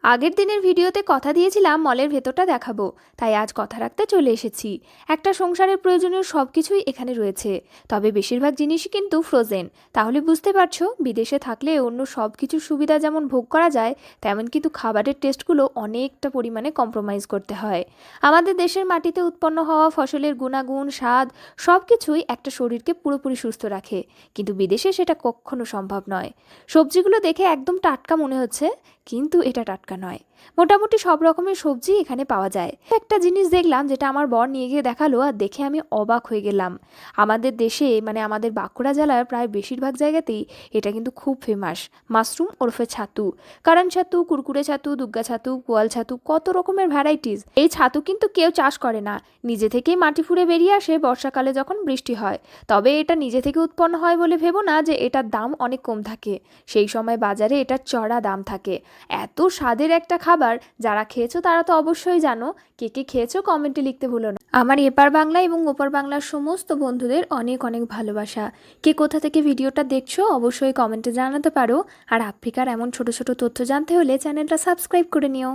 আগের দিনের ভিডিওতে কথা দিয়েছিলাম মলের ভেতরটা দেখাবো, তাই আজ কথা রাখতে চলে এসেছি। একটা সংসারের প্রয়োজনীয় সব কিছুই এখানে রয়েছে, তবে বেশিরভাগ জিনিসই কিন্তু ফ্রোজেন। তাহলে বুঝতে পারছো, বিদেশে থাকলে অন্য সব কিছুর সুবিধা যেমন ভোগ করা যায়, তেমন কিন্তু খাবারের টেস্টগুলো অনেকটা পরিমাণে কম্প্রোমাইজ করতে হয়। আমাদের দেশের মাটিতে উৎপন্ন হওয়া ফসলের গুণাগুণ, স্বাদ সব কিছুই একটা শরীরকে পুরোপুরি সুস্থ রাখে, কিন্তু বিদেশে সেটা কখনো সম্ভব নয়। সবজিগুলো দেখে একদম টাটকা মনে হচ্ছে, কিন্তু এটা টাটকা নয়। মোটামুটি সব রকমের সবজি এখানে পাওয়া যায়। একটা জিনিস দেখলাম যেটা আমার বর নিয়ে গিয়ে দেখালো, আর দেখে আমি অবাক হয়ে গেলাম। আমাদের দেশে মানে আমাদের বাঁকুড়া জেলার প্রায় বেশিরভাগ জায়গাতেই এটা কিন্তু খুব ফেমাস। মাশরুম ওরফে ছাতু, কারণ ছাতু, কুরকুরে ছাতু, দুগ্গা ছাতু, পোয়াল ছাতু, কত রকমের ভ্যারাইটিস। এই ছাতু কিন্তু কেউ চাষ করে না, নিজে থেকেই মাটি ফুঁড়ে বেরিয়ে আসে বর্ষাকালে যখন বৃষ্টি হয়। তবে এটা নিজে থেকে উৎপন্ন হয় বলে ভেবো না যে এটার দাম অনেক কম থাকে। সেই সময় বাজারে এটার চড়া দাম থাকে। এত স্বাদের একটা খাবার, যারা খেয়েছো তারা তো অবশ্যই জানো। কে কে খেয়েছো কমেন্টে লিখতে ভুলো না। আমার এপার বাংলা এবং ওপার বাংলার সমস্ত বন্ধুদের অনেক অনেক ভালোবাসা। কে কোথা থেকে ভিডিওটা দেখছো অবশ্যই কমেন্টে জানাতে পারো। আর আফ্রিকার এমন ছোট ছোট তথ্য জানতে হলে চ্যানেলটা সাবস্ক্রাইব করে নিও।